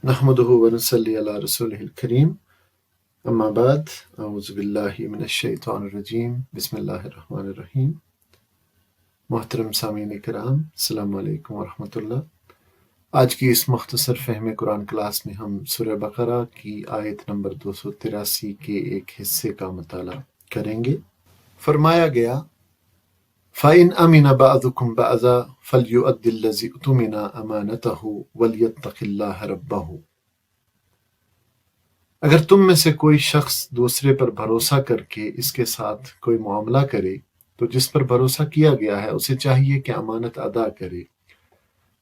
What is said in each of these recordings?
नहमदुहु व नसल्ली अला रसूलिहिल करीम अम्मा बाद अऊज़ु बिल्लाहि मिनश शैतानिर रजीम बिस्मिल्लाहिर रहमानिर रहीम। मोहतरम सामीन किराम, अस्सलामु अलैकुम व रहमतुल्लाह। आज की इस मुख्तसर फ़हम कुरान क्लास में हम सूरह बकरा की आयत नंबर 283 के एक हिस्से का मुताला करेंगे। फरमाया गया, फ़इन अमिन बअदुकुम बअज़ा फ़लयुअद्दिल्लज़ी उतुमिना अमानतहु वलियत्तक़िल्लाह रब्बहु। अगर तुम में से कोई शख्स दूसरे पर भरोसा करके इसके साथ कोई मामला करे तो जिस पर भरोसा किया गया है उसे चाहिए कि अमानत अदा करे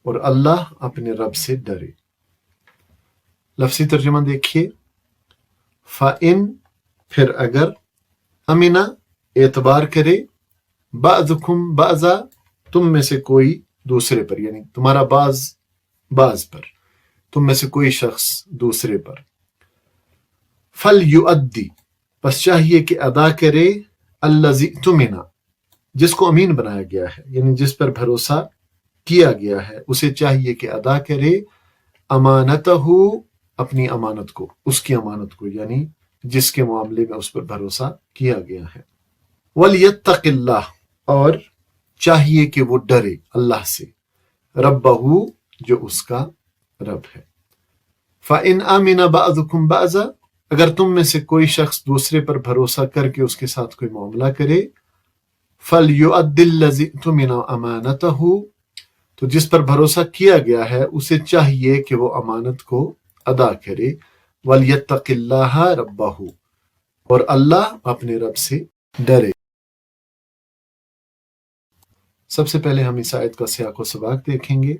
और अल्लाह अपने रब से डरे। लफ्ज़ी तर्जुमा देखिए, फ़इन फिर अगर, अमीना एतबार करे, बाज़ुकुम बाज़ा तुम में से कोई दूसरे पर, यानी तुम्हारा बाज पर, तुम में से कोई शख्स दूसरे पर, फल युअद्दी बस चाहिए कि अदा करे, अल्लज़ी तुमिना जिसको अमीन बनाया गया है, यानी जिस पर भरोसा किया गया है उसे चाहिए कि अदा करे, अमानतहु अपनी अमानत को, उसकी अमानत को, यानी जिसके मामले में उस पर भरोसा किया गया है। वलियत्तक़िल्लाह और चाहिए कि वो डरे अल्लाह से, रब्बहु जो उसका रब है। फ़इन आमिना बअदुकुम बअज़ा अगर तुम में से कोई शख्स दूसरे पर भरोसा करके उसके साथ कोई मामला करे, फ़लयुअद्दिल्लज़ी तुमिना अमानतहु तो जिस पर भरोसा किया गया है उसे चाहिए कि वो अमानत को अदा करे, वलियत्तक़िल्लाह रब्बहु और अल्लाह अपने रब से डरे। सबसे पहले हम इस आयत का सियाक़ व सबाक़ देखेंगे।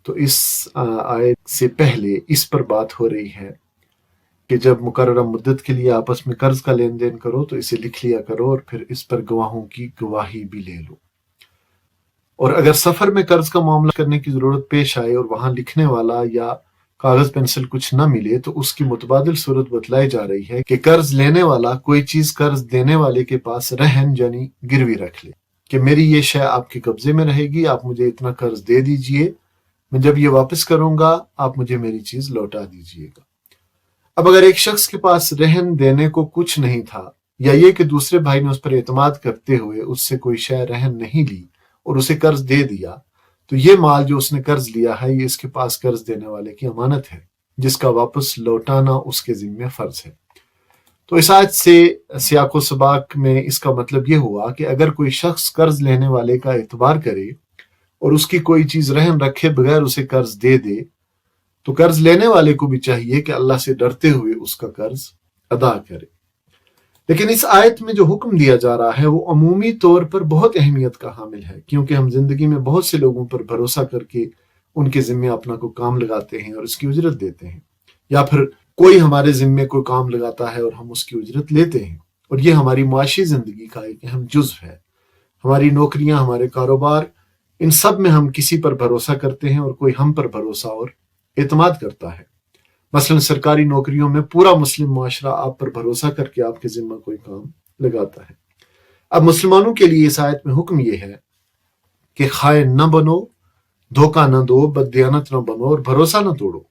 तो इस आयत से पहले इस पर बात हो रही है कि जब मुकर्रर मुद्दत के लिए आपस में कर्ज का लेन देन करो तो इसे लिख लिया करो और फिर इस पर गवाहों की गवाही भी ले लो। और अगर सफर में कर्ज का मामला करने की जरूरत पेश आए और वहां लिखने वाला या कागज पेंसिल कुछ न मिले तो उसकी मुतबादिल सूरत बतलाई जा रही है कि कर्ज लेने वाला कोई चीज कर्ज देने वाले के पास रहन यानी गिरवी रख ले कि मेरी ये शय आपके कब्जे में रहेगी, आप मुझे इतना कर्ज दे दीजिए, मैं जब ये वापस करूंगा आप मुझे मेरी चीज लौटा दीजिएगा। अब अगर एक शख्स के पास रहन देने को कुछ नहीं था, या ये कि दूसरे भाई ने उस पर एतमाद करते हुए उससे कोई शय रहन नहीं ली और उसे कर्ज दे दिया, तो ये माल जो उसने कर्ज लिया है ये इसके पास कर्ज देने वाले की अमानत है जिसका वापस लौटाना उसके जिम्मे फर्ज है। तो इस आयत से सियाक़ो सबाक में इसका मतलब ये हुआ कि अगर कोई शख्स कर्ज लेने वाले का एतबार करे और उसकी कोई चीज रहन रखे बगैर उसे कर्ज दे दे तो कर्ज लेने वाले को भी चाहिए कि अल्लाह से डरते हुए उसका कर्ज अदा करे। लेकिन इस आयत में जो हुक्म दिया जा रहा है वो अमूमी तौर पर बहुत अहमियत का हामिल है, क्योंकि हम जिंदगी में बहुत से लोगों पर भरोसा करके उनके जिम्मे अपना को काम लगाते हैं और उसकी उजरत देते हैं, या फिर कोई हमारे जिम्मे कोई काम लगाता है और हम उसकी उजरत लेते हैं, और ये हमारी मुआशी जिंदगी का एक अहम जुज़्व है। हमारी नौकरियां, हमारे कारोबार, इन सब में हम किसी पर भरोसा करते हैं और कोई हम पर भरोसा और एतमाद करता है। मसलन सरकारी नौकरियों में पूरा मुस्लिम मुआशरा आप पर भरोसा करके आपके जिम्मा कोई काम लगाता है। अब मुसलमानों के लिए इस आयत में हुक्म यह है कि खाइन न बनो, धोखा न दो, बददियानत न बनो और भरोसा न तोड़ो।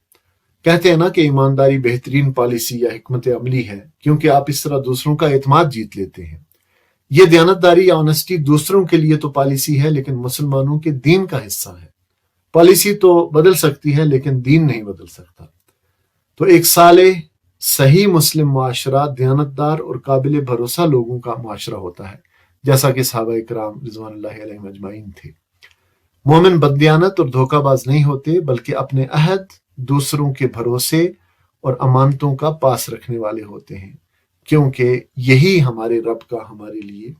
कहते हैं ना कि ईमानदारी बेहतरीन पॉलिसी या हिकमत अमली है, क्योंकि आप इस तरह दूसरों का एतमाद जीत लेते हैं। ये दयानतदारी या ऑनेस्टी दूसरों के लिए तो पॉलिसी है, लेकिन मुसलमानों के दीन का हिस्सा है। पॉलिसी तो बदल सकती है लेकिन दीन नहीं बदल सकता। तो एक साले सही मुस्लिम मुआशरा दयानतदार और काबिल भरोसा लोगों का मुआशरा होता है, जैसा कि सहाबा इकराम रिज़वानुल्लाहि अलैहिम अजमाइन थे। मोमिन बददियानत और धोखाबाज नहीं होते, बल्कि अपने अहद, दूसरों के भरोसे और अमानतों का पास रखने वाले होते हैं, क्योंकि यही हमारे रब का हमारे लिए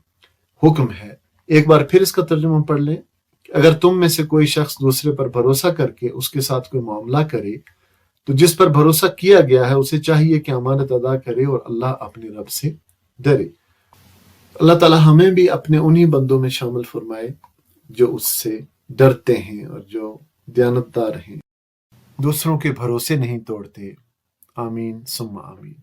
हुक्म है। एक बार फिर इसका तर्जुमा पढ़ लें। अगर तुम में से कोई शख्स दूसरे पर भरोसा करके उसके साथ कोई मामला करे तो जिस पर भरोसा किया गया है उसे चाहिए कि अमानत अदा करे और अल्लाह अपने रब से डरे। अल्लाह ताला हमें भी अपने उन्हीं बंदों में शामिल फरमाए जो उससे डरते हैं और जो दयानतदार हैं, दूसरों के भरोसे नहीं तोड़ते। आमीन सुम्मा आमीन।